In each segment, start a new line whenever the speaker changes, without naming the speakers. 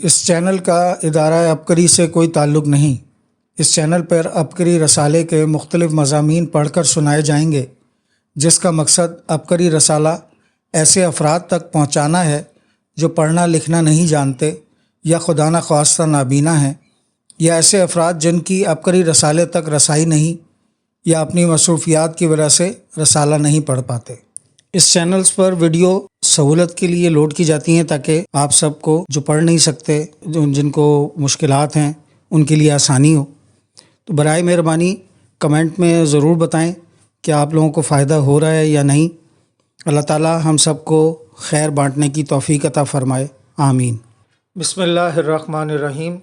اس channel کا ادارہ عبقری سے کوئی تعلق نہیں۔ اس چینل پر عبقری رسالے کے مختلف مضامین پڑھ کر سنائے جائیں گے، جس کا مقصد عبقری رسالہ ایسے افراد تک پہنچانا ہے جو پڑھنا لکھنا نہیں جانتے یا خدا نخواستہ نابینا ہیں، یا ایسے افراد جن کی عبقری رسالے تک رسائی نہیں یا اپنی مصروفیات کی وجہ سے رسالہ نہیں پڑھ پاتے۔ اس چینلز پر ویڈیو سہولت کے لیے لوڈ کی جاتی ہیں تاکہ آپ سب کو جو پڑھ نہیں سکتے، جن کو مشکلات ہیں، ان کے لیے آسانی ہو۔ تو برائے مہربانی کمنٹ میں ضرور بتائیں کہ آپ لوگوں کو فائدہ ہو رہا ہے یا نہیں۔ اللہ تعالی ہم سب کو خیر بانٹنے کی توفیق عطا فرمائے، آمین۔ بسم اللہ الرحمن الرحیم۔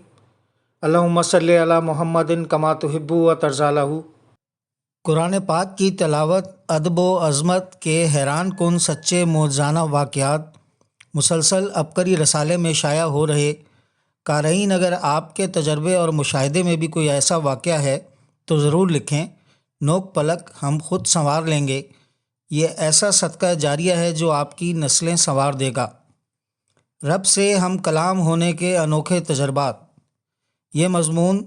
اللہم صلی علی محمد کما تحب و ترضی لہ۔ قرآن پاک کی تلاوت، ادب و عظمت کے حیران کن سچے معجزانہ واقعات مسلسل عبقری رسالے میں شائع ہو رہے۔ قارئین، اگر آپ کے تجربے اور مشاہدے میں بھی کوئی ایسا واقعہ ہے تو ضرور لکھیں، نوک پلک ہم خود سنوار لیں گے۔ یہ ایسا صدقہ جاریہ ہے جو آپ کی نسلیں سنوار دے گا۔ رب سے ہم کلام ہونے کے انوکھے تجربات۔ یہ مضمون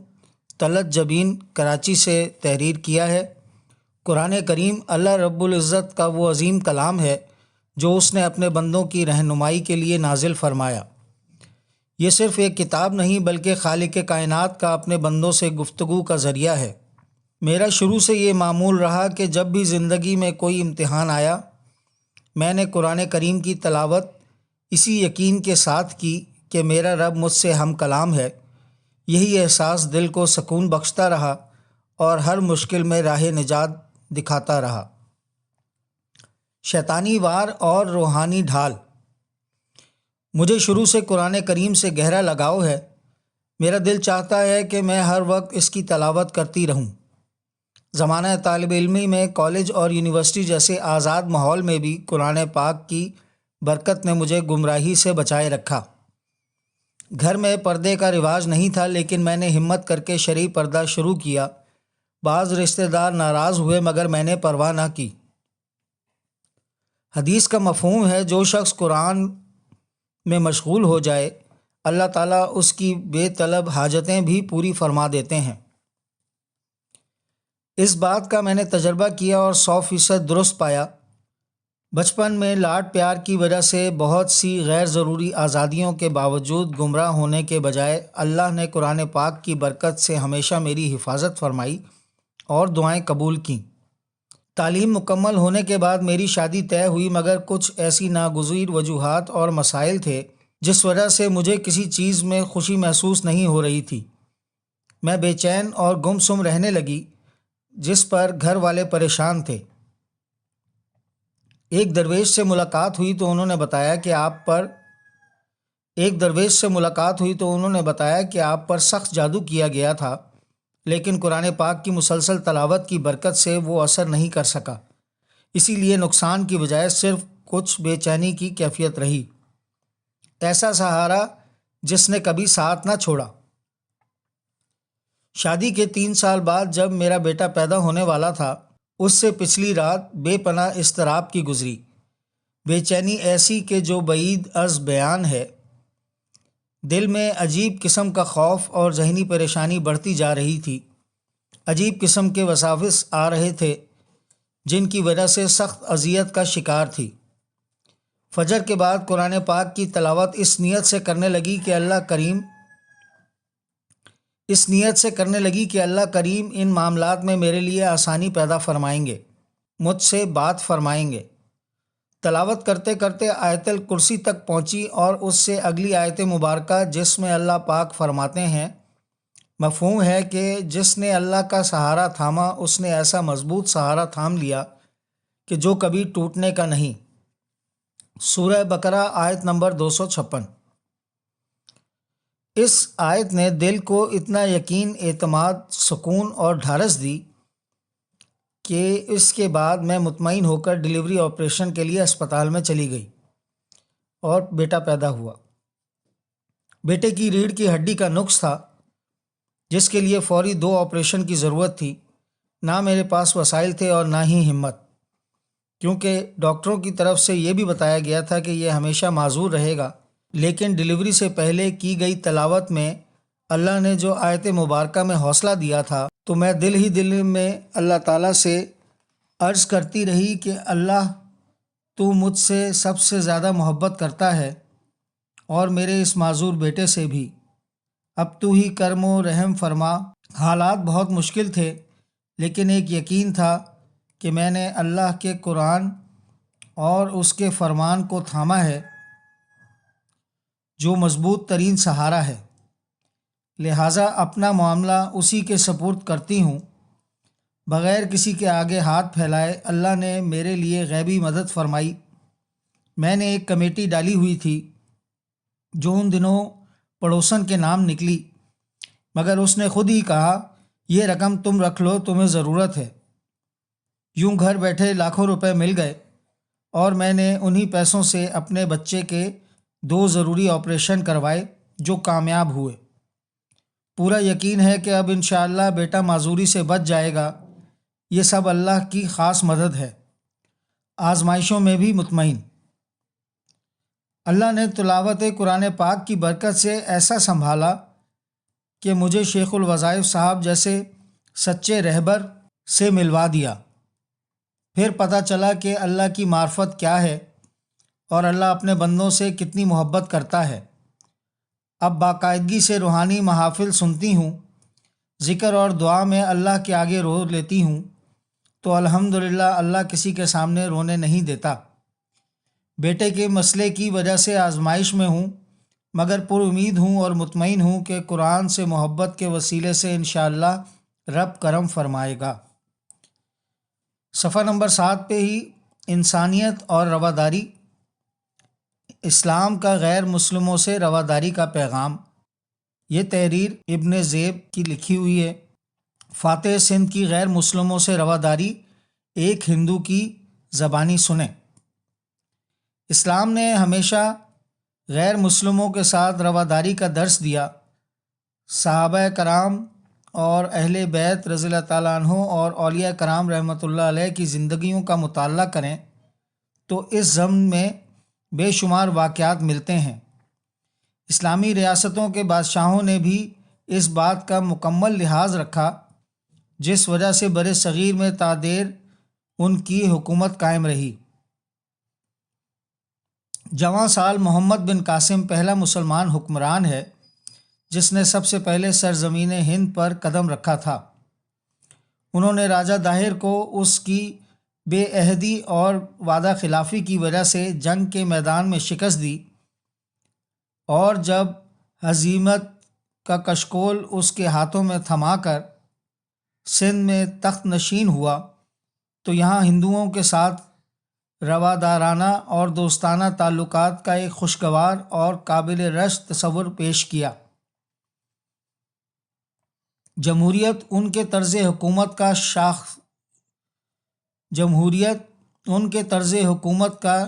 طلعت جبین کراچی سے تحریر کیا ہے۔ قرآن کریم اللہ رب العزت کا وہ عظیم کلام ہے جو اس نے اپنے بندوں کی رہنمائی کے لیے نازل فرمایا۔ یہ صرف ایک کتاب نہیں بلکہ خالق کائنات کا اپنے بندوں سے گفتگو کا ذریعہ ہے۔ میرا شروع سے یہ معمول رہا کہ جب بھی زندگی میں کوئی امتحان آیا، میں نے قرآن کریم کی تلاوت اسی یقین کے ساتھ کی کہ میرا رب مجھ سے ہم کلام ہے۔ یہی احساس دل کو سکون بخشتا رہا اور ہر مشکل میں راہ نجات دکھاتا رہا۔ شیطانی وار اور روحانی ڈھال۔ مجھے شروع سے قرآن کریم سے گہرا لگاؤ ہے۔ میرا دل چاہتا ہے کہ میں ہر وقت اس کی تلاوت کرتی رہوں۔ زمانہ طالب علمی میں کالج اور یونیورسٹی جیسے آزاد ماحول میں بھی قرآن پاک کی برکت نے مجھے گمراہی سے بچائے رکھا۔ گھر میں پردے کا رواج نہیں تھا، لیکن میں نے ہمت کر کے شرعی پردہ شروع کیا۔ بعض رشتہ دار ناراض ہوئے مگر میں نے پرواہ نہ کی۔ حدیث کا مفہوم ہے، جو شخص قرآن میں مشغول ہو جائے، اللہ تعالیٰ اس کی بے طلب حاجتیں بھی پوری فرما دیتے ہیں۔ اس بات کا میں نے تجربہ کیا اور 100% درست پایا۔ بچپن میں لاڈ پیار کی وجہ سے بہت سی غیر ضروری آزادیوں کے باوجود گمراہ ہونے کے بجائے اللہ نے قرآن پاک کی برکت سے ہمیشہ میری حفاظت فرمائی اور دعائیں قبول کیں۔ تعلیم مکمل ہونے کے بعد میری شادی طے ہوئی، مگر کچھ ایسی ناگزیر وجوہات اور مسائل تھے جس وجہ سے مجھے کسی چیز میں خوشی محسوس نہیں ہو رہی تھی۔ میں بے چین اور گم سم رہنے لگی، جس پر گھر والے پریشان تھے۔ ایک درویش سے ملاقات ہوئی تو انہوں نے بتایا کہ آپ پر سخت جادو کیا گیا تھا، لیکن قرآن پاک کی مسلسل تلاوت کی برکت سے وہ اثر نہیں کر سکا، اسی لیے نقصان کی بجائے صرف کچھ بے چینی کی کیفیت رہی۔ ایسا سہارا جس نے کبھی ساتھ نہ چھوڑا۔ شادی کے 3 سال بعد جب میرا بیٹا پیدا ہونے والا تھا، اس سے پچھلی رات بے پناہ اضطراب کی گزری۔ بے چینی ایسی کہ جو بعید از بیان ہے۔ دل میں عجیب قسم کا خوف اور ذہنی پریشانی بڑھتی جا رہی تھی۔ عجیب قسم کے وساوس آ رہے تھے جن کی وجہ سے سخت اذیت کا شکار تھی۔ فجر کے بعد قرآن پاک کی تلاوت اس نیت سے کرنے لگی کہ اللہ کریم ان معاملات میں میرے لیے آسانی پیدا فرمائیں گے، مجھ سے بات فرمائیں گے۔ تلاوت کرتے کرتے آیت الکرسی تک پہنچی اور اس سے اگلی آیت مبارکہ جس میں اللہ پاک فرماتے ہیں، مفہوم ہے کہ جس نے اللہ کا سہارا تھاما اس نے ایسا مضبوط سہارا تھام لیا کہ جو کبھی ٹوٹنے کا نہیں۔ سورہ بقرہ آیت نمبر 256۔ اس آیت نے دل کو اتنا یقین، اعتماد، سکون اور ڈھارس دی کہ اس کے بعد میں مطمئن ہو کر ڈلیوری آپریشن کے لیے اسپتال میں چلی گئی اور بیٹا پیدا ہوا۔ بیٹے کی ریڑھ کی ہڈی کا نقص تھا جس کے لیے فوری 2 آپریشن کی ضرورت تھی۔ نہ میرے پاس وسائل تھے اور نہ ہی ہمت، کیونکہ ڈاکٹروں کی طرف سے یہ بھی بتایا گیا تھا کہ یہ ہمیشہ معذور رہے گا، لیکن ڈلیوری سے پہلے کی گئی تلاوت میں اللہ نے جو آیت مبارکہ میں حوصلہ دیا تھا تو میں دل میں اللہ تعالیٰ سے عرض کرتی رہی کہ اللہ تو مجھ سے سب سے زیادہ محبت کرتا ہے اور میرے اس معذور بیٹے سے بھی، اب تو ہی کرم و رحم فرما۔ حالات بہت مشکل تھے لیکن ایک یقین تھا کہ میں نے اللہ کے قرآن اور اس کے فرمان کو تھاما ہے جو مضبوط ترین سہارا ہے، لہٰذا اپنا معاملہ اسی کے سپرد کرتی ہوں۔ بغیر کسی کے آگے ہاتھ پھیلائے اللہ نے میرے لیے غیبی مدد فرمائی۔ میں نے ایک کمیٹی ڈالی ہوئی تھی جو ان دنوں پڑوسن کے نام نکلی، مگر اس نے خود ہی کہا یہ رقم تم رکھ لو، تمہیں ضرورت ہے۔ یوں گھر بیٹھے لاکھوں روپے مل گئے اور میں نے انہی پیسوں سے اپنے بچے کے 2 ضروری آپریشن کروائے جو کامیاب ہوئے۔ پورا یقین ہے کہ اب انشاءاللہ بیٹا معذوری سے بچ جائے گا۔ یہ سب اللہ کی خاص مدد ہے، آزمائشوں میں بھی مطمئن۔ اللہ نے تلاوت قرآن پاک کی برکت سے ایسا سنبھالا کہ مجھے شیخ الوظائف صاحب جیسے سچے رہبر سے ملوا دیا۔ پھر پتہ چلا کہ اللہ کی معرفت کیا ہے اور اللہ اپنے بندوں سے کتنی محبت کرتا ہے۔ اب باقاعدگی سے روحانی محافل سنتی ہوں، ذکر اور دعا میں اللہ کے آگے رو لیتی ہوں، تو الحمدللہ اللہ کسی کے سامنے رونے نہیں دیتا۔ بیٹے کے مسئلے کی وجہ سے آزمائش میں ہوں، مگر پر امید ہوں اور مطمئن ہوں کہ قرآن سے محبت کے وسیلے سے انشاءاللہ رب کرم فرمائے گا۔ صفحہ نمبر 7 پہ ہی انسانیت اور رواداری، اسلام کا غیر مسلموں سے رواداری کا پیغام۔ یہ تحریر ابن زیب کی لکھی ہوئی ہے۔ فاتح سندھ کی غیر مسلموں سے رواداری ایک ہندو کی زبانی سنیں۔ اسلام نے ہمیشہ غیر مسلموں کے ساتھ رواداری کا درس دیا۔ صحابہ کرام اور اہل بیت رضی اللہ تعالیٰ عنہ اور اولیاء کرام رحمۃ اللہ علیہ کی زندگیوں کا مطالعہ کریں تو اس ضمن میں بے شمار واقعات ملتے ہیں۔ اسلامی ریاستوں کے بادشاہوں نے بھی اس بات کا مکمل لحاظ رکھا، جس وجہ سے بر صغیر میں تا دیر ان کی حکومت قائم رہی۔ جواں سال محمد بن قاسم پہلا مسلمان حکمران ہے جس نے سب سے پہلے سرزمین ہند پر قدم رکھا تھا۔ انہوں نے راجہ داہر کو اس کی بے عہدی اور وعدہ خلافی کی وجہ سے جنگ کے میدان میں شکست دی، اور جب ہزیمت کا کشکول اس کے ہاتھوں میں تھما کر سندھ میں تخت نشین ہوا تو یہاں ہندوؤں کے ساتھ روادارانہ اور دوستانہ تعلقات کا ایک خوشگوار اور قابل رشک تصور پیش کیا۔ جمہوریت ان کے طرز حکومت کا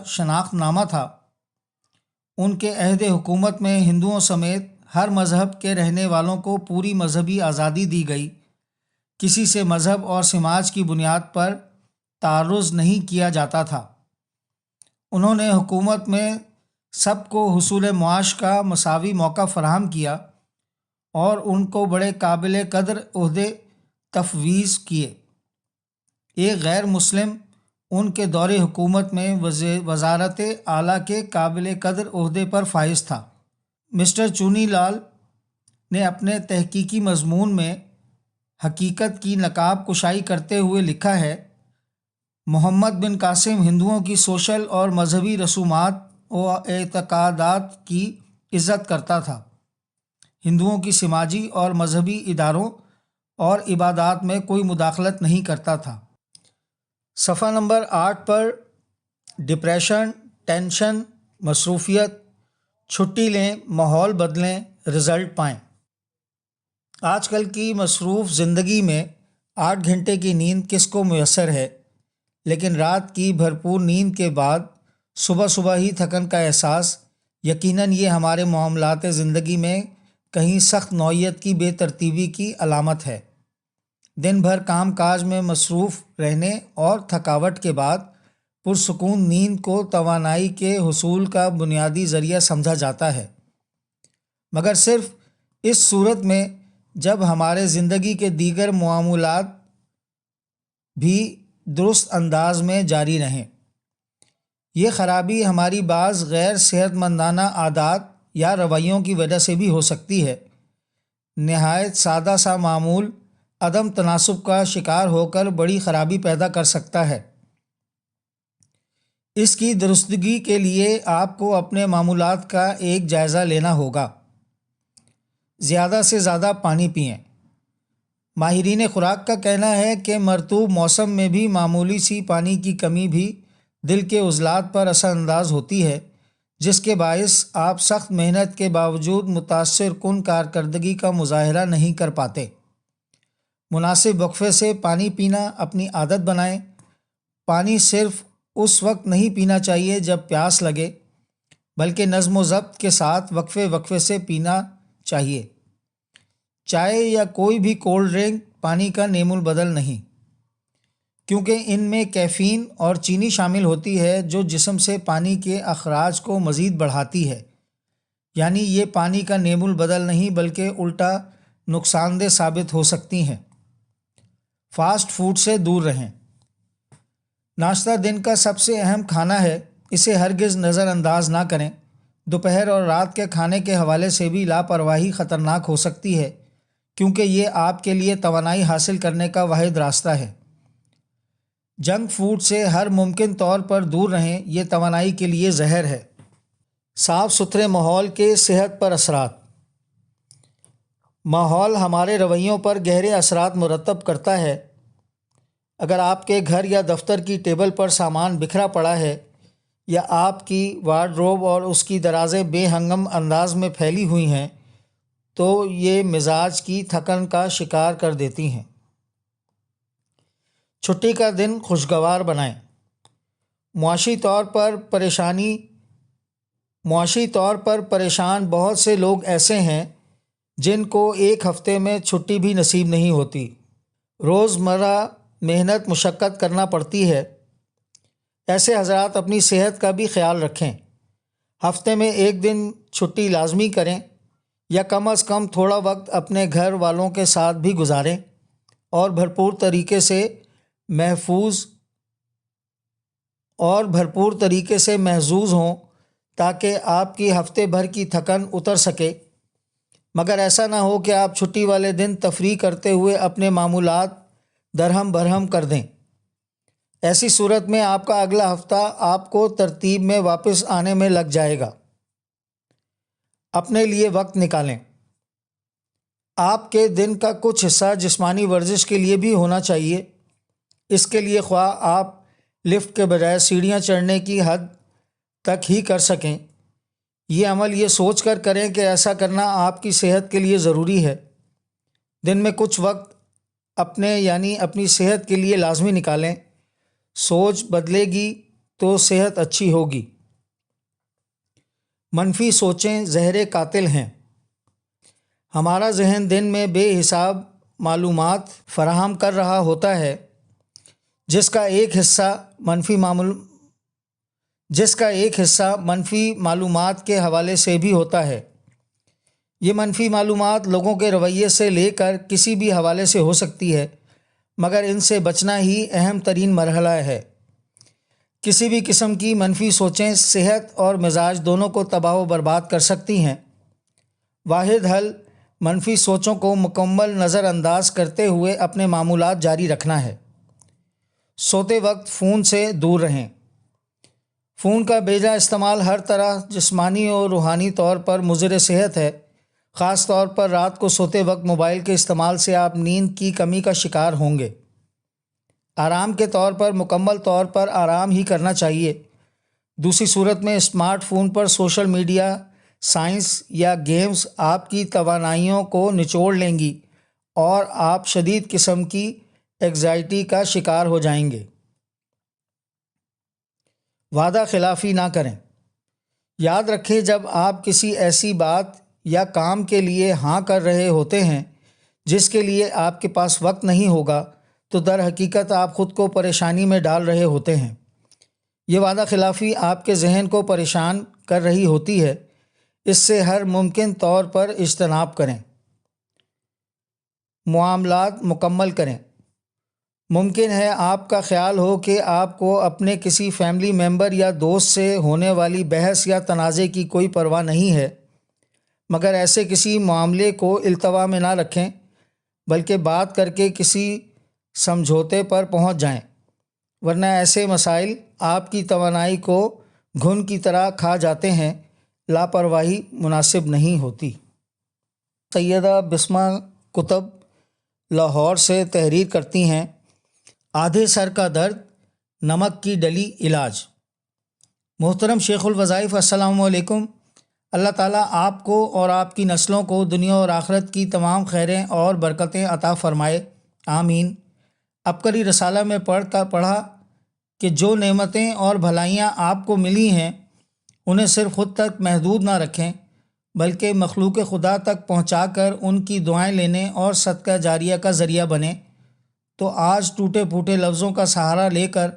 شناخت نامہ تھا۔ ان کے عہد حکومت میں ہندوؤں سمیت ہر مذہب کے رہنے والوں کو پوری مذہبی آزادی دی گئی، کسی سے مذہب اور سماج کی بنیاد پر تعرض نہیں کیا جاتا تھا۔ انہوں نے حکومت میں سب کو حصول معاش کا مساوی موقع فراہم کیا اور ان کو بڑے قابل قدر عہدے تفویض کیے۔ ایک غیر مسلم ان کے دور حکومت میں وزارت اعلیٰ کے قابل قدر عہدے پر فائز تھا۔ مسٹر چونی لال نے اپنے تحقیقی مضمون میں حقیقت کی نقاب کشائی کرتے ہوئے لکھا ہے، محمد بن قاسم ہندوؤں کی سوشل اور مذہبی رسومات و اعتقادات کی عزت کرتا تھا، ہندوؤں کی سماجی اور مذہبی اداروں اور عبادات میں کوئی مداخلت نہیں کرتا تھا۔ صفحہ نمبر 8 پر ڈپریشن، ٹینشن، مصروفیت، چھٹی لیں، ماحول بدلیں، رزلٹ پائیں۔ آج کل کی مصروف زندگی میں 8 گھنٹے کی نیند کس کو میسر ہے، لیکن رات کی بھرپور نیند کے بعد صبح ہی تھکن کا احساس، یقیناً یہ ہمارے معاملات زندگی میں کہیں سخت نوعیت کی بے ترتیبی کی علامت ہے۔ دن بھر کام کاج میں مصروف رہنے اور تھکاوٹ کے بعد پرسکون نیند کو توانائی کے حصول کا بنیادی ذریعہ سمجھا جاتا ہے، مگر صرف اس صورت میں جب ہمارے زندگی کے دیگر معاملات بھی درست انداز میں جاری رہیں۔ یہ خرابی ہماری بعض غیر صحت مندانہ عادات یا رویوں کی وجہ سے بھی ہو سکتی ہے۔ نہایت سادہ سا معمول عدم تناسب کا شکار ہو کر بڑی خرابی پیدا کر سکتا ہے۔ اس کی درستگی کے لیے آپ کو اپنے معمولات کا ایک جائزہ لینا ہوگا۔ زیادہ سے زیادہ پانی پئیں۔ ماہرین خوراک کا کہنا ہے کہ مرطوب موسم میں بھی معمولی سی پانی کی کمی بھی دل کے عضلات پر اثر انداز ہوتی ہے، جس کے باعث آپ سخت محنت کے باوجود متاثر کن کارکردگی کا مظاہرہ نہیں کر پاتے۔ مناسب وقفے سے پانی پینا اپنی عادت بنائیں۔ پانی صرف اس وقت نہیں پینا چاہیے جب پیاس لگے، بلکہ نظم و ضبط کے ساتھ وقفے وقفے سے پینا چاہیے۔ چائے یا کوئی بھی کولڈ ڈرنک پانی کا نیم البدل نہیں، کیونکہ ان میں کیفین اور چینی شامل ہوتی ہے جو جسم سے پانی کے اخراج کو مزید بڑھاتی ہے۔ یعنی یہ پانی کا نیم البدل نہیں بلکہ الٹا نقصان دہ ثابت ہو سکتی ہیں۔ فاسٹ فوڈ سے دور رہیں۔ ناشتہ دن کا سب سے اہم کھانا ہے، اسے ہرگز نظر انداز نہ کریں۔ دوپہر اور رات کے کھانے کے حوالے سے بھی لاپرواہی خطرناک ہو سکتی ہے، کیونکہ یہ آپ کے لیے توانائی حاصل کرنے کا واحد راستہ ہے۔ جنک فوڈ سے ہر ممکن طور پر دور رہیں، یہ توانائی کے لیے زہر ہے۔ صاف ستھرے ماحول کے صحت پر اثرات۔ ماحول ہمارے رویوں پر گہرے اثرات مرتب کرتا ہے۔ اگر آپ کے گھر یا دفتر کی ٹیبل پر سامان بکھرا پڑا ہے، یا آپ کی وارڈروب اور اس کی درازیں بے ہنگم انداز میں پھیلی ہوئی ہیں، تو یہ مزاج کی تھکن کا شکار کر دیتی ہیں۔ چھٹی کا دن خوشگوار بنائیں۔ معاشی طور پر پریشان بہت سے لوگ ایسے ہیں جن کو ایک ہفتے میں چھٹی بھی نصیب نہیں ہوتی۔ روزمرہ محنت مشقت کرنا پڑتی ہے۔ ایسے حضرات اپنی صحت کا بھی خیال رکھیں۔ ہفتے میں ایک دن چھٹی لازمی کریں، یا کم از کم تھوڑا وقت اپنے گھر والوں کے ساتھ بھی گزاریں، اور بھرپور طریقے سے محظوظ ہوں تاکہ آپ کی ہفتے بھر کی تھکن اتر سکے۔ مگر ایسا نہ ہو کہ آپ چھٹی والے دن تفریح کرتے ہوئے اپنے معمولات درہم برہم کر دیں۔ ایسی صورت میں آپ کا اگلا ہفتہ آپ کو ترتیب میں واپس آنے میں لگ جائے گا۔ اپنے لیے وقت نکالیں۔ آپ کے دن کا کچھ حصہ جسمانی ورزش کے لیے بھی ہونا چاہیے۔ اس کے لیے خواہ آپ لفٹ کے بجائے سیڑھیاں چڑھنے کی حد تک ہی کر سکیں، یہ عمل یہ سوچ کر کریں کہ ایسا کرنا آپ کی صحت کے لیے ضروری ہے۔ دن میں کچھ وقت اپنی صحت کے لیے لازمی نکالیں۔ سوچ بدلے گی تو صحت اچھی ہوگی۔ منفی سوچیں زہر قاتل ہیں۔ ہمارا ذہن دن میں بے حساب معلومات فراہم کر رہا ہوتا ہے، جس کا ایک حصہ منفی معلومات کے حوالے سے بھی ہوتا ہے۔ یہ منفی معلومات لوگوں کے رویے سے لے کر کسی بھی حوالے سے ہو سکتی ہے، مگر ان سے بچنا ہی اہم ترین مرحلہ ہے۔ کسی بھی قسم کی منفی سوچیں صحت اور مزاج دونوں کو تباہ و برباد کر سکتی ہیں۔ واحد حل منفی سوچوں کو مکمل نظر انداز کرتے ہوئے اپنے معمولات جاری رکھنا ہے۔ سوتے وقت فون سے دور رہیں۔ فون کا بیجا استعمال ہر طرح جسمانی اور روحانی طور پر مضر صحت ہے۔ خاص طور پر رات کو سوتے وقت موبائل کے استعمال سے آپ نیند کی کمی کا شکار ہوں گے۔ آرام کے طور پر مکمل طور پر آرام ہی کرنا چاہیے۔ دوسری صورت میں اسمارٹ فون پر سوشل میڈیا، سائنس یا گیمز آپ کی توانائیوں کو نچوڑ لیں گی اور آپ شدید قسم کی اینگزائٹی کا شکار ہو جائیں گے۔ وعدہ خلافی نہ کریں۔ یاد رکھیں، جب آپ کسی ایسی بات یا کام کے لیے ہاں کر رہے ہوتے ہیں جس کے لیے آپ کے پاس وقت نہیں ہوگا، تو در حقیقت آپ خود کو پریشانی میں ڈال رہے ہوتے ہیں۔ یہ وعدہ خلافی آپ کے ذہن کو پریشان کر رہی ہوتی ہے، اس سے ہر ممکن طور پر اجتناب کریں۔ معاملات مکمل کریں۔ ممکن ہے آپ کا خیال ہو کہ آپ کو اپنے کسی فیملی ممبر یا دوست سے ہونے والی بحث یا تنازع کی کوئی پرواہ نہیں ہے، مگر ایسے کسی معاملے کو التوا میں نہ رکھیں، بلکہ بات کر کے کسی سمجھوتے پر پہنچ جائیں، ورنہ ایسے مسائل آپ کی توانائی کو گھن کی طرح کھا جاتے ہیں۔ لاپرواہی مناسب نہیں ہوتی۔ سیدہ بسمہ کتب لاہور سے تحریر کرتی ہیں، آدھے سر کا درد، نمک کی ڈلی علاج۔ محترم شیخ الوظائف، السلام علیکم۔ اللہ تعالیٰ آپ کو اور آپ کی نسلوں کو دنیا اور آخرت کی تمام خیریں اور برکتیں عطا فرمائے، آمین۔ عبقری رسالہ میں پڑھا کہ جو نعمتیں اور بھلائیاں آپ کو ملی ہیں انہیں صرف خود تک محدود نہ رکھیں، بلکہ مخلوق خدا تک پہنچا کر ان کی دعائیں لینے اور صدقہ جاریہ کا ذریعہ بنیں۔ تو آج ٹوٹے پھوٹے لفظوں کا سہارا لے کر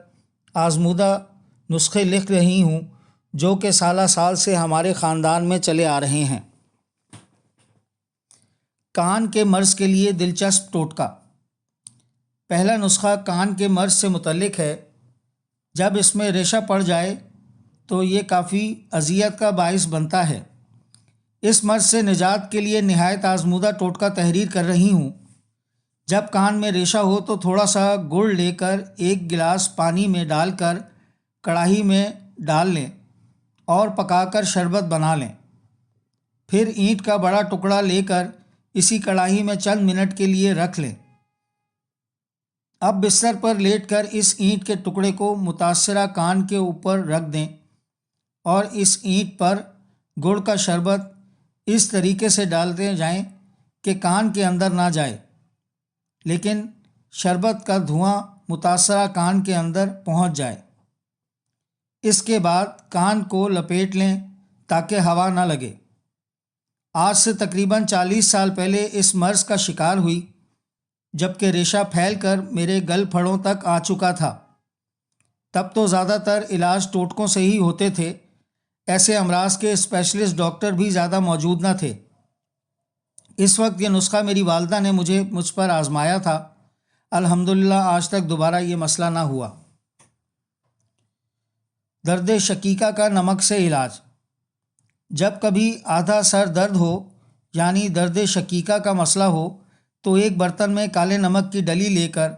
آزمودہ نسخے لکھ رہی ہوں، جو کہ سالہ سال سے ہمارے خاندان میں چلے آ رہے ہیں۔ کان کے مرض کے لیے دلچسپ ٹوٹکا۔ پہلا نسخہ کان کے مرض سے متعلق ہے۔ جب اس میں ریشہ پڑ جائے تو یہ کافی اذیت کا باعث بنتا ہے۔ اس مرض سے نجات کے لیے نہایت آزمودہ ٹوٹکا تحریر کر رہی ہوں۔ جب کان میں ریشہ ہو تو تھوڑا سا گڑ لے کر ایک گلاس پانی میں ڈال کر کڑاہی میں ڈال لیں اور پکا کر شربت بنا لیں۔ پھر اینٹ کا بڑا ٹکڑا لے کر اسی کڑاہی میں چند منٹ کے لیے رکھ لیں۔ اب بستر پر لیٹ کر اس اینٹ کے ٹکڑے کو متاثرہ کان کے اوپر رکھ دیں اور اس اینٹ پر گڑ کا شربت اس طریقے سے ڈالتے جائیں کہ کان کے اندر نہ جائے، لیکن شربت کا دھواں متاثرہ کان کے اندر پہنچ جائے۔ اس کے بعد کان کو لپیٹ لیں تاکہ ہوا نہ لگے۔ آج سے تقریباً 40 سال پہلے اس مرض کا شکار ہوئی، جبکہ ریشہ پھیل کر میرے گل پھڑوں تک آ چکا تھا۔ تب تو زیادہ تر علاج ٹوٹکوں سے ہی ہوتے تھے، ایسے امراض کے اسپیشلسٹ ڈاکٹر بھی زیادہ موجود نہ تھے۔ اس وقت یہ نسخہ میری والدہ نے مجھ پر آزمایا تھا۔ الحمدللہ آج تک دوبارہ یہ مسئلہ نہ ہوا۔ درد شقیقہ کا نمک سے علاج۔ جب کبھی آدھا سر درد ہو یعنی درد شقیقہ کا مسئلہ ہو تو ایک برتن میں کالے نمک کی ڈلی لے کر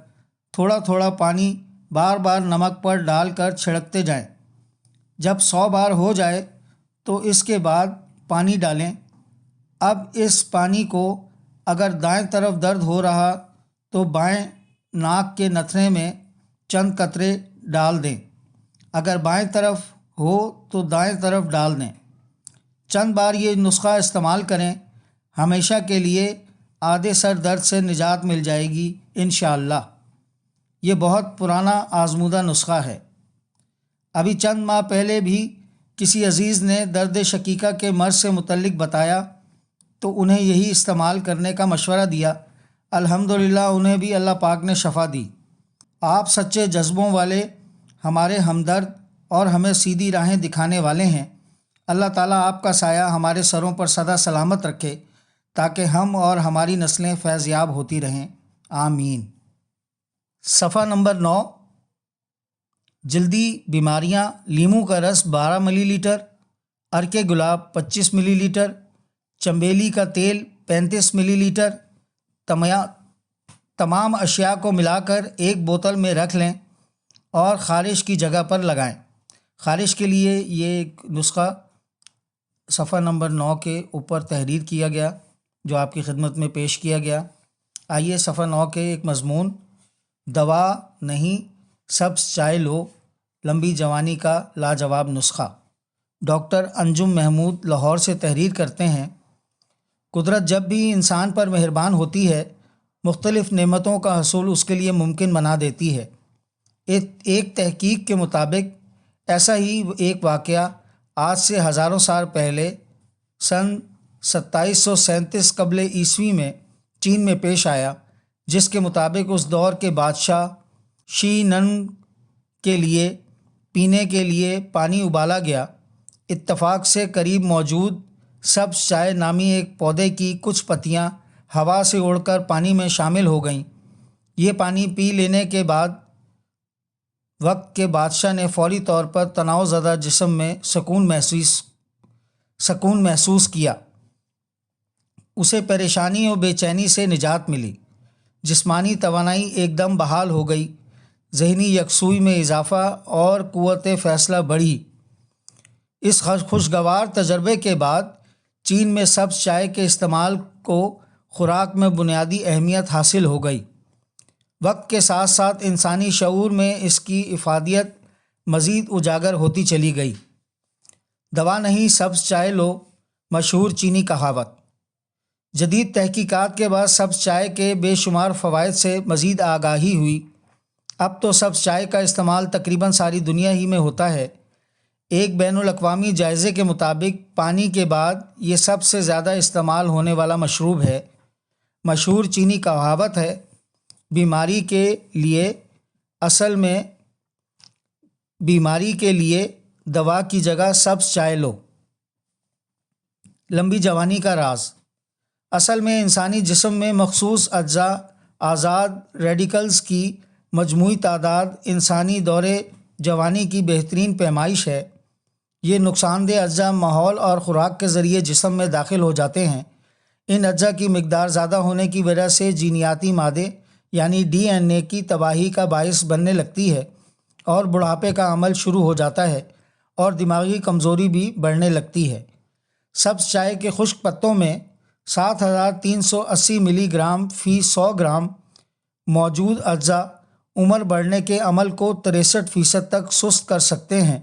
تھوڑا تھوڑا پانی بار بار نمک پر ڈال کر چھڑکتے جائیں۔ جب 100 بار ہو جائے تو اس کے بعد پانی ڈالیں۔ اب اس پانی کو اگر دائیں طرف درد ہو رہا تو بائیں ناک کے نتھرے میں چند قطرے ڈال دیں، اگر بائیں طرف ہو تو دائیں طرف ڈال دیں۔ چند بار یہ نسخہ استعمال کریں، ہمیشہ کے لیے آدھے سر درد سے نجات مل جائے گی انشاءاللہ۔ یہ بہت پرانا آزمودہ نسخہ ہے۔ ابھی چند ماہ پہلے بھی کسی عزیز نے درد شقیقہ کے مرض سے متعلق بتایا تو انہیں یہی استعمال کرنے کا مشورہ دیا۔ الحمدللہ انہیں بھی اللہ پاک نے شفا دی۔ آپ سچے جذبوں والے، ہمارے ہمدرد اور ہمیں سیدھی راہیں دکھانے والے ہیں۔ اللہ تعالیٰ آپ کا سایہ ہمارے سروں پر سدا سلامت رکھے تاکہ ہم اور ہماری نسلیں فیض یاب ہوتی رہیں، آمین۔ صفحہ نمبر 9۔ جلدی بیماریاں۔ لیموں کا رس 12 ملی لیٹر، ارک گلاب 25 ملی لیٹر، چنبیلی کا تیل 35 ملی لیٹر، تمام اشیاء کو ملا کر ایک بوتل میں رکھ لیں اور خارش کی جگہ پر لگائیں۔ خارش کے لیے یہ نسخہ صفحہ نمبر 9 کے اوپر تحریر کیا گیا جو آپ کی خدمت میں پیش کیا گیا۔ آئیے صفحہ 9 کے ایک مضمون، دوا نہیں سبز چائے لو، لمبی جوانی کا لاجواب نسخہ۔ ڈاکٹر انجم محمود لاہور سے تحریر کرتے ہیں، قدرت جب بھی انسان پر مہربان ہوتی ہے مختلف نعمتوں کا حصول اس کے لیے ممکن بنا دیتی ہے۔ ایک تحقیق کے مطابق ایسا ہی ایک واقعہ آج سے ہزاروں سال پہلے سن 2737 قبل عیسوی میں چین میں پیش آیا، جس کے مطابق اس دور کے بادشاہ شی ننگ کے لیے پینے کے لیے پانی ابالا گیا۔ اتفاق سے قریب موجود سبز چائے نامی ایک پودے کی کچھ پتیاں ہوا سے اڑ کر پانی میں شامل ہو گئیں۔ یہ پانی پی لینے کے بعد وقت کے بادشاہ نے فوری طور پر تناؤ زدہ جسم میں سکون محسوس کیا۔ اسے پریشانی اور بے چینی سے نجات ملی۔ جسمانی توانائی ایک دم بحال ہو گئی، ذہنی یکسوئی میں اضافہ اور قوت فیصلہ بڑھی۔ اس خوشگوار تجربے کے بعد چین میں سبز چائے کے استعمال کو خوراک میں بنیادی اہمیت حاصل ہو گئی۔ وقت کے ساتھ ساتھ انسانی شعور میں اس کی افادیت مزید اجاگر ہوتی چلی گئی۔ دوا نہیں سبز چائے لو، مشہور چینی کہاوت۔ جدید تحقیقات کے بعد سبز چائے کے بے شمار فوائد سے مزید آگاہی ہوئی۔ اب تو سبز چائے کا استعمال تقریباً ساری دنیا ہی میں ہوتا ہے۔ ایک بین الاقوامی جائزے کے مطابق پانی کے بعد یہ سب سے زیادہ استعمال ہونے والا مشروب ہے۔ مشہور چینی کہاوت ہے، بیماری کے لیے دوا کی جگہ سبز چائے لو۔ لمبی جوانی کا راز۔ اصل میں انسانی جسم میں مخصوص اجزاء آزاد ریڈیکلز کی مجموعی تعداد انسانی دورے جوانی کی بہترین پیمائش ہے۔ یہ نقصان دہ اجزاء ماحول اور خوراک کے ذریعے جسم میں داخل ہو جاتے ہیں۔ ان اجزاء کی مقدار زیادہ ہونے کی وجہ سے جینیاتی مادے یعنی ڈی این اے کی تباہی کا باعث بننے لگتی ہے اور بڑھاپے کا عمل شروع ہو جاتا ہے اور دماغی کمزوری بھی بڑھنے لگتی ہے۔ سبز چائے کے خشک پتوں میں 7380 ملی گرام فی 100 گرام موجود اجزاء عمر بڑھنے کے عمل کو 63% تک سست کر سکتے ہیں،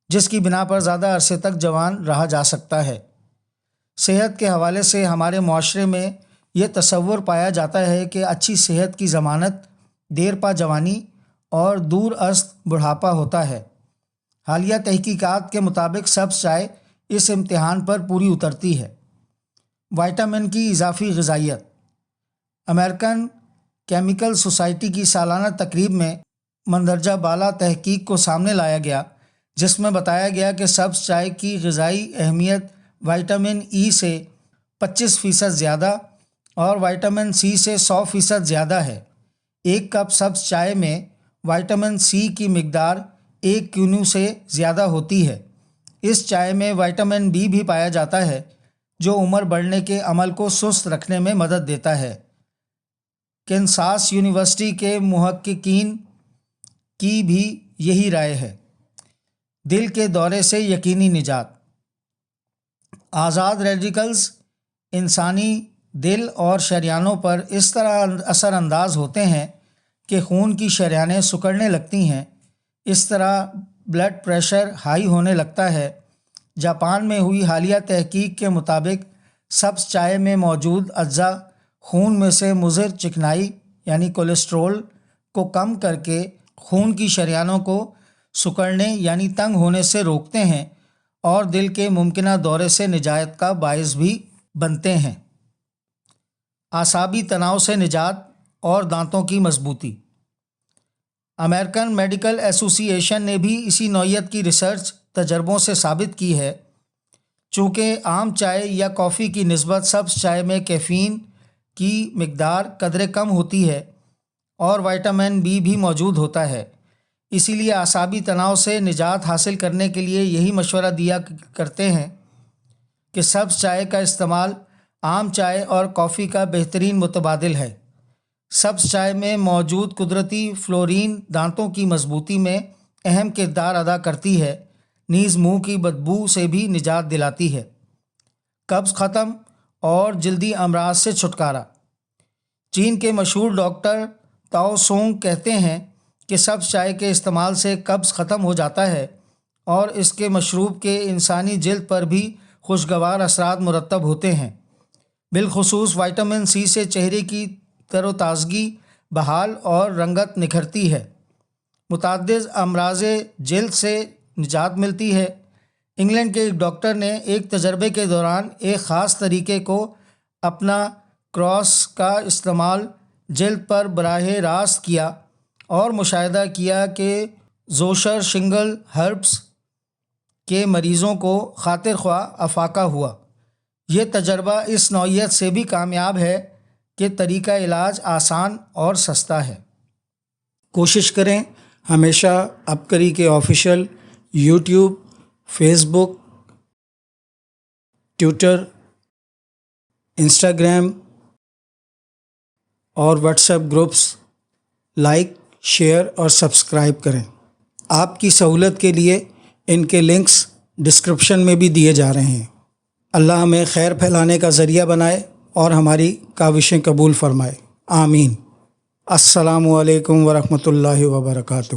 جس کی بنا پر زیادہ عرصے تک جوان رہا جا سکتا ہے۔ صحت کے حوالے سے ہمارے معاشرے میں یہ تصور پایا جاتا ہے کہ اچھی صحت کی ضمانت دیر پا جوانی اور دور از بڑھاپا ہوتا ہے۔ حالیہ تحقیقات کے مطابق سبز چائے اس امتحان پر پوری اترتی ہے۔ وائٹامن کی اضافی غذائیت۔ امریکن کیمیکل سوسائٹی کی سالانہ تقریب میں مندرجہ بالا تحقیق کو سامنے لایا گیا، جس میں بتایا گیا کہ سبز چائے کی غذائی اہمیت وائٹامن ای سے 25% زیادہ اور وائٹامن سی سے 100% زیادہ ہے۔ ایک کپ سبز چائے میں وائٹامن سی کی مقدار 1 کینو سے زیادہ ہوتی ہے۔ اس چائے میں وائٹامن بی بھی پایا جاتا ہے، جو عمر بڑھنے کے عمل کو سست رکھنے میں مدد دیتا ہے۔ کینساس یونیورسٹی کے محققین کی بھی یہی رائے ہے۔ دل کے دورے سے یقینی نجات۔ آزاد ریڈیکلز انسانی دل اور شریانوں پر اس طرح اثر انداز ہوتے ہیں کہ خون کی شریانیں سکڑنے لگتی ہیں۔ اس طرح بلڈ پریشر ہائی ہونے لگتا ہے۔ جاپان میں ہوئی حالیہ تحقیق کے مطابق سبز چائے میں موجود اجزاء خون میں سے مضر چکنائی یعنی کولیسٹرول کو کم کر کے خون کی شریانوں کو سکڑنے یعنی تنگ ہونے سے روکتے ہیں اور دل کے ممکنہ دورے سے نجات کا باعث بھی بنتے ہیں۔ اعصابی تناؤ سے نجات اور دانتوں کی مضبوطی۔ امریکن میڈیکل ایسوسی ایشن نے بھی اسی نوعیت کی ریسرچ تجربوں سے ثابت کی ہے۔ چونکہ عام چائے یا کافی کی نسبت سبز چائے میں کیفین کی مقدار قدرے کم ہوتی ہے اور وائٹامن بی بھی موجود ہوتا ہے، اسی لیے اعصابی تناؤ سے نجات حاصل کرنے کے لیے یہی مشورہ دیا کرتے ہیں کہ سبز چائے کا استعمال عام چائے اور کافی کا بہترین متبادل ہے۔ سبز چائے میں موجود قدرتی فلورین دانتوں کی مضبوطی میں اہم کردار ادا کرتی ہے، نیز منہ کی بدبو سے بھی نجات دلاتی ہے۔ قبض ختم اور جلدی امراض سے چھٹکارا۔ چین کے مشہور ڈاکٹر تاؤ سونگ کہتے ہیں کہ سبز چائے کے استعمال سے قبض ختم ہو جاتا ہے اور اس کے مشروب کے انسانی جلد پر بھی خوشگوار اثرات مرتب ہوتے ہیں۔ بالخصوص وائٹامن سی سے چہرے کی تر و تازگی بحال اور رنگت نکھرتی ہے۔ متعدد امراض جلد سے نجات ملتی ہے۔ انگلینڈ کے ایک ڈاکٹر نے ایک تجربے کے دوران ایک خاص طریقے کو اپنا کراس کا استعمال جلد پر براہ راست کیا اور مشاہدہ کیا کہ زوشر شنگل ہربس کے مریضوں کو خاطر خواہ افاقہ ہوا۔ یہ تجربہ اس نوعیت سے بھی کامیاب ہے کہ طریقہ علاج آسان اور سستا ہے۔ کوشش کریں ہمیشہ عبقری کے آفیشیل یوٹیوب، فیس بک، ٹویٹر، انسٹاگرام اور what's app groups like, share اور سبسکرائب کریں۔ آپ کی سہولت کے لیے ان کے لنکس ڈسکرپشن میں بھی دیے جا رہے ہیں۔ اللہ ہمیں خیر پھیلانے کا ذریعہ بنائے اور ہماری کاوشیں قبول فرمائے، آمین۔ السلام علیکم ورحمۃ اللہ وبرکاتہ۔